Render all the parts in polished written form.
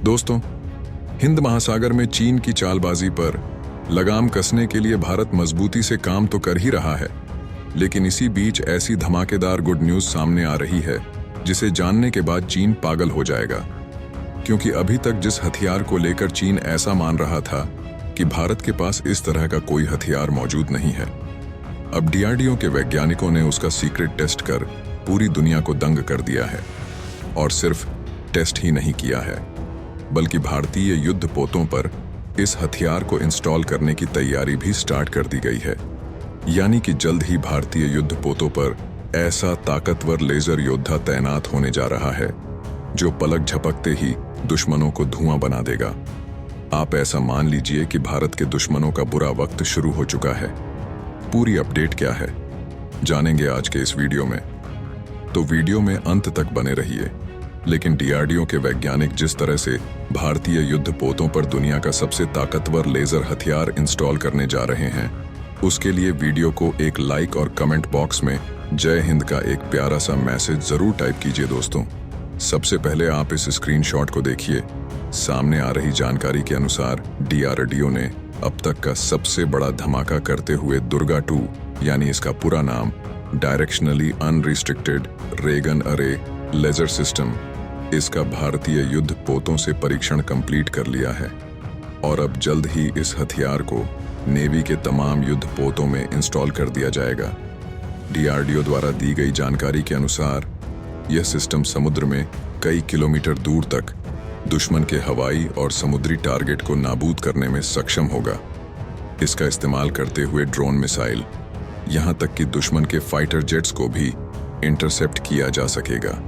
दोस्तों, हिंद महासागर में चीन की चालबाजी पर लगाम कसने के लिए भारत मजबूती से काम तो कर ही रहा है, लेकिन इसी बीच ऐसी धमाकेदार गुड न्यूज सामने आ रही है जिसे जानने के बाद चीन पागल हो जाएगा। क्योंकि अभी तक जिस हथियार को लेकर चीन ऐसा मान रहा था कि भारत के पास इस तरह का कोई हथियार मौजूद नहीं है, अब डीआरडीओ के वैज्ञानिकों ने उसका सीक्रेट टेस्ट कर पूरी दुनिया को दंग कर दिया है। और सिर्फ टेस्ट ही नहीं किया है, बल्कि भारतीय युद्ध पोतों पर इस हथियार को इंस्टॉल करने की तैयारी भी स्टार्ट कर दी गई है। यानी कि जल्द ही भारतीय युद्ध पोतों पर ऐसा ताकतवर लेजर योद्धा तैनात होने जा रहा है जो पलक झपकते ही दुश्मनों को धुआं बना देगा। आप ऐसा मान लीजिए कि भारत के दुश्मनों का बुरा वक्त शुरू हो चुका है। पूरी अपडेट क्या है जानेंगे आज के इस वीडियो में, तो वीडियो में अंत तक बने रहिए। लेकिन डीआरडीओ के वैज्ञानिक जिस तरह से भारतीय युद्ध पोतों पर दुनिया का सबसे ताकतवर लेजर हथियार इंस्टॉल करने जा रहे हैं, उसके लिए वीडियो को एक लाइक और कमेंट बॉक्स में जय हिंद का एक प्यारा सा मैसेज जरूर टाइप कीजिए। दोस्तों, सबसे पहले आप इस स्क्रीनशॉट को देखिए। सामने आ रही जानकारी के अनुसार डीआरडीओ ने अब तक का सबसे बड़ा धमाका करते हुए दुर्गा 2 यानी इसका पूरा नाम डायरेक्शनली अनरिस्ट्रिक्टेड रेगन अरे लेजर सिस्टम, इसका भारतीय युद्ध पोतों से परीक्षण कंप्लीट कर लिया है। और अब जल्द ही इस हथियार को नेवी के तमाम युद्ध पोतों में इंस्टॉल कर दिया जाएगा। डीआरडीओ द्वारा दी गई जानकारी के अनुसार यह सिस्टम समुद्र में कई किलोमीटर दूर तक दुश्मन के हवाई और समुद्री टारगेट को नाबूद करने में सक्षम होगा। इसका इस्तेमाल करते हुए ड्रोन मिसाइल, यहां तक कि दुश्मन के फाइटर जेट्स को भी इंटरसेप्ट किया जा सकेगा।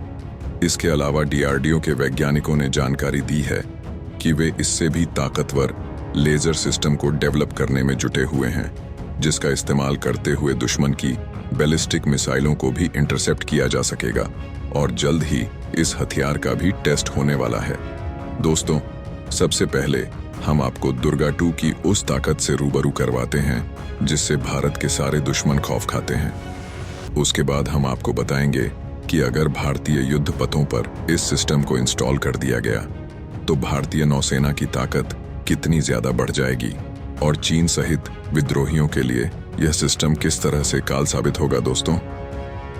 इसके अलावा डीआरडीओ के वैज्ञानिकों ने जानकारी दी है कि वे इससे भी ताकतवर लेजर सिस्टम को डेवलप करने में जुटे हुए हैं, जिसका इस्तेमाल करते हुए दुश्मन की बैलिस्टिक मिसाइलों को भी इंटरसेप्ट किया जा सकेगा। और जल्द ही इस हथियार का भी टेस्ट होने वाला है। दोस्तों, सबसे पहले हम आपको दुर्गा 2 की उस ताकत से रूबरू करवाते हैं जिससे भारत के सारे दुश्मन खौफ खाते हैं। उसके बाद हम आपको बताएंगे कि अगर भारतीय युद्ध पथों पर इस सिस्टम को इंस्टॉल कर दिया गया तो भारतीय नौसेना की ताकत कितनी ज्यादा बढ़ जाएगी और चीन सहित विद्रोहियों के लिए यह सिस्टम किस तरह से काल साबित होगा। दोस्तों,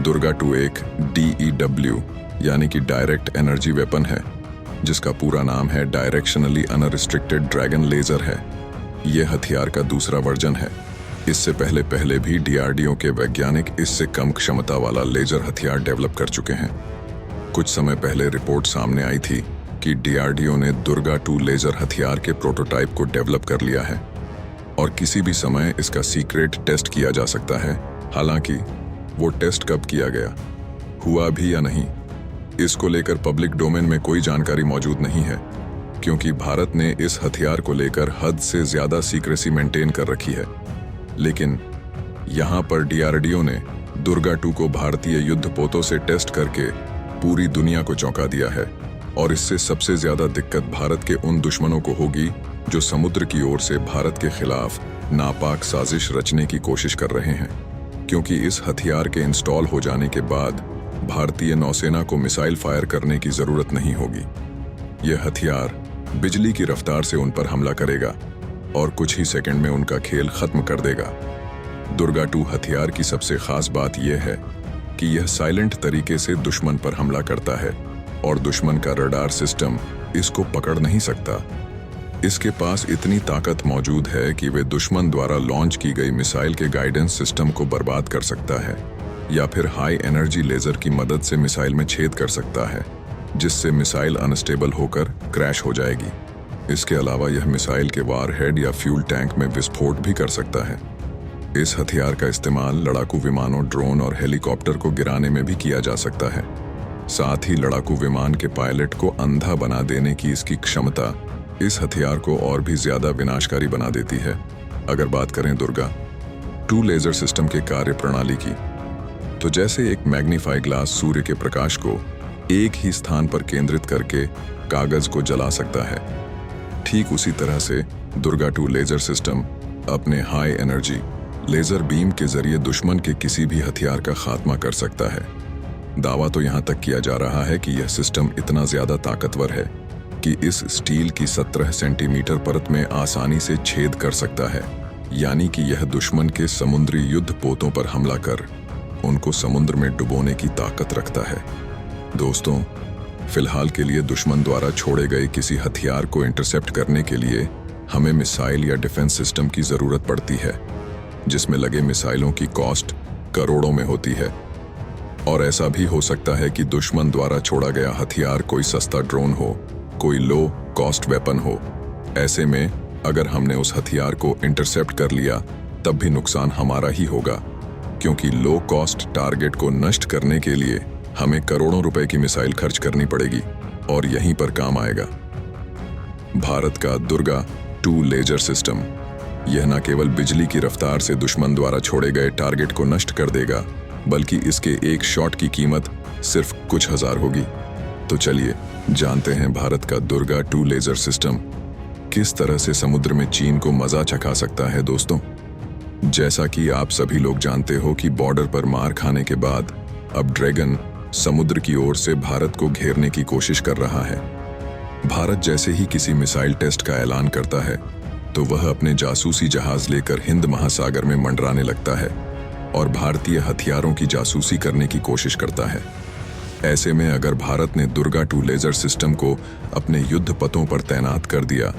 दुर्गा 2 एक DEW यानी कि डायरेक्ट एनर्जी वेपन है, जिसका पूरा नाम है डायरेक्शनली अनरिस्ट्रिक्टेड ड्रैगन लेजर है। यह हथियार का दूसरा वर्जन है। इससे पहले भी डीआरडीओ के वैज्ञानिक इससे कम क्षमता वाला लेजर हथियार डेवलप कर चुके हैं। कुछ समय पहले रिपोर्ट सामने आई थी कि डीआरडीओ ने दुर्गा 2 लेजर हथियार के प्रोटोटाइप को डेवलप कर लिया है और किसी भी समय इसका सीक्रेट टेस्ट किया जा सकता है। हालांकि वो टेस्ट कब किया गया, हुआ भी या नहीं, इसको लेकर पब्लिक डोमेन में कोई जानकारी मौजूद नहीं है, क्योंकि भारत ने इस हथियार को लेकर हद से ज्यादा सीक्रेसी मेंटेन कर रखी है। लेकिन यहां पर डीआरडीओ ने दुर्गा 2 को भारतीय युद्ध पोतों से टेस्ट करके पूरी दुनिया को चौंका दिया है। और इससे सबसे ज्यादा दिक्कत भारत के उन दुश्मनों को होगी जो समुद्र की ओर से भारत के खिलाफ नापाक साजिश रचने की कोशिश कर रहे हैं, क्योंकि इस हथियार के इंस्टॉल हो जाने के बाद भारतीय नौसेना को मिसाइल फायर करने की जरूरत नहीं होगी। यह हथियार बिजली की रफ्तार से उन पर हमला करेगा और कुछ ही सेकंड में उनका खेल खत्म कर देगा। दुर्गा 2 हथियार की सबसे खास बात यह है कि यह साइलेंट तरीके से दुश्मन पर हमला करता है और दुश्मन का रडार सिस्टम इसको पकड़ नहीं सकता। इसके पास इतनी ताकत मौजूद है कि वे दुश्मन द्वारा लॉन्च की गई मिसाइल के गाइडेंस सिस्टम को बर्बाद कर सकता है या फिर हाई एनर्जी लेजर की मदद से मिसाइल में छेद कर सकता है, जिससे मिसाइल अनस्टेबल होकर क्रैश हो जाएगी। इसके अलावा यह मिसाइल के वारहेड या फ्यूल टैंक में विस्फोट भी कर सकता है। इस हथियार का इस्तेमाल लड़ाकू विमानों, ड्रोन और हेलीकॉप्टर को गिराने में भी किया जा सकता है। साथ ही लड़ाकू विमान के पायलट को अंधा बना देने की इसकी क्षमता इस हथियार को और भी ज्यादा विनाशकारी बना देती है। अगर बात करें दुर्गा 2 लेजर सिस्टम के कार्य प्रणाली की, तो जैसे एक मैग्नीफाई ग्लास सूर्य के प्रकाश को एक ही स्थान पर केंद्रित करके कागज को जला सकता है, ठीक उसी तरह से दुर्गा 2 लेजर सिस्टम अपने हाई एनर्जी लेजर बीम के जरिए दुश्मन के किसी भी हथियार का खात्मा कर सकता है। दावा तो यहां तक किया जा रहा है कि यह सिस्टम इतना ज्यादा ताकतवर है कि इस स्टील की 17 सेंटीमीटर परत में आसानी से छेद कर सकता है, यानी कि यह दुश्मन के समुद्री युद्ध पोतों पर हमला कर उनको समुद्र में डुबोने की ताकत रखता है। दोस्तों, फिलहाल के लिए दुश्मन द्वारा छोड़े गए किसी हथियार को इंटरसेप्ट करने के लिए हमें मिसाइल या डिफेंस सिस्टम की जरूरत पड़ती है, जिसमें लगे मिसाइलों की कॉस्ट करोड़ों में होती है। और ऐसा भी हो सकता है कि दुश्मन द्वारा छोड़ा गया हथियार कोई सस्ता ड्रोन हो, कोई लो कॉस्ट वेपन हो। ऐसे में अगर हमने उस हथियार को इंटरसेप्ट कर लिया तब भी नुकसान हमारा ही होगा, क्योंकि लो कॉस्ट टारगेट को नष्ट करने के लिए हमें करोड़ों रुपए की मिसाइल खर्च करनी पड़ेगी और यहीं पर काम आएगा भारत का दुर्गा 2 लेजर सिस्टम। यह न केवल बिजली की रफ्तार से दुश्मन द्वारा छोड़े गए टारगेट को नष्ट कर देगा, बल्कि इसके एक शॉट की कीमत सिर्फ कुछ हजार होगी। तो चलिए जानते हैं भारत का दुर्गा 2 लेजर सिस्टम किस तरह से समुद्र में चीन को मजा चखा सकता है। दोस्तों, जैसा कि आप सभी लोग जानते हो कि बॉर्डर पर मार खाने के बाद अब ड्रैगन समुद्र की ओर से भारत को घेरने की कोशिश कर रहा है। भारत जैसे ही किसी मिसाइल टेस्ट का ऐलान करता है तो वह अपने जासूसी जहाज लेकर हिंद महासागर में मंडराने लगता है और भारतीय हथियारों की जासूसी करने की कोशिश करता है। ऐसे में अगर भारत ने दुर्गा 2 लेजर सिस्टम को अपने युद्ध पथों पर तैनात कर दिया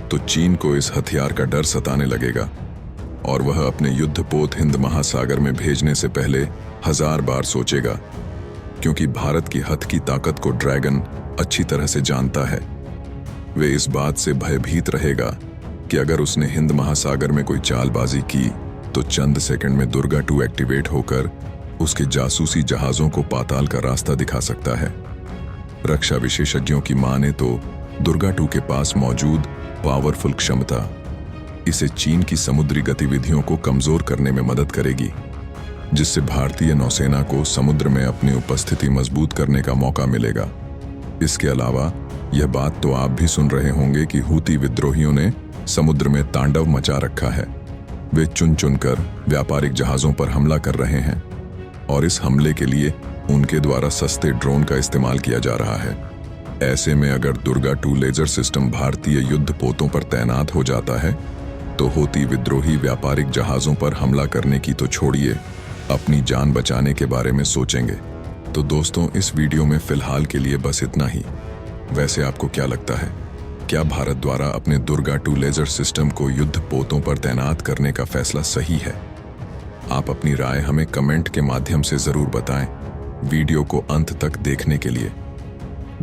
तो चीन को इस हथियार का डर सताने लगेगा और वह अपने युद्धपोत हिंद महासागर में भेजने से पहले 1000 बार सोचेगा, क्योंकि भारत की हथ की ताकत को ड्रैगन अच्छी तरह से जानता है। वे इस बात से भयभीत रहेगा कि अगर उसने हिंद महासागर में कोई चालबाजी की तो चंद सेकंड में दुर्गा 2 एक्टिवेट होकर उसके जासूसी जहाजों को पाताल का रास्ता दिखा सकता है। रक्षा विशेषज्ञों की माने तो दुर्गा 2 के पास मौजूद पावरफुल क्षमता इसे चीन की समुद्री गतिविधियों को कमजोर करने में मदद करेगी, जिससे भारतीय नौसेना को समुद्र में अपनी उपस्थिति मजबूत करने का मौका मिलेगा। इसके अलावा यह बात तो आप भी सुन रहे होंगे कि हूती विद्रोहियों ने समुद्र में तांडव मचा रखा है। वे चुन चुनकर व्यापारिक जहाजों पर हमला कर रहे हैं और इस हमले के लिए उनके द्वारा सस्ते ड्रोन का इस्तेमाल किया जा रहा है। ऐसे में अगर दुर्गा 2 लेजर सिस्टम भारतीय युद्ध पोतों पर तैनात हो जाता है तो हूती विद्रोही व्यापारिक जहाजों पर हमला करने की तो छोड़िए, अपनी जान बचाने के बारे में सोचेंगे। तो दोस्तों, इस वीडियो में फिलहाल के लिए बस इतना ही। वैसे आपको क्या लगता है, क्या भारत द्वारा अपने दुर्गा 2 लेजर सिस्टम को युद्ध पोतों पर तैनात करने का फैसला सही है? आप अपनी राय हमें कमेंट के माध्यम से जरूर बताएं। वीडियो को अंत तक देखने के लिए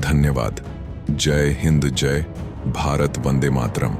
धन्यवाद। जय हिंद, जय भारत, वंदे मातरम।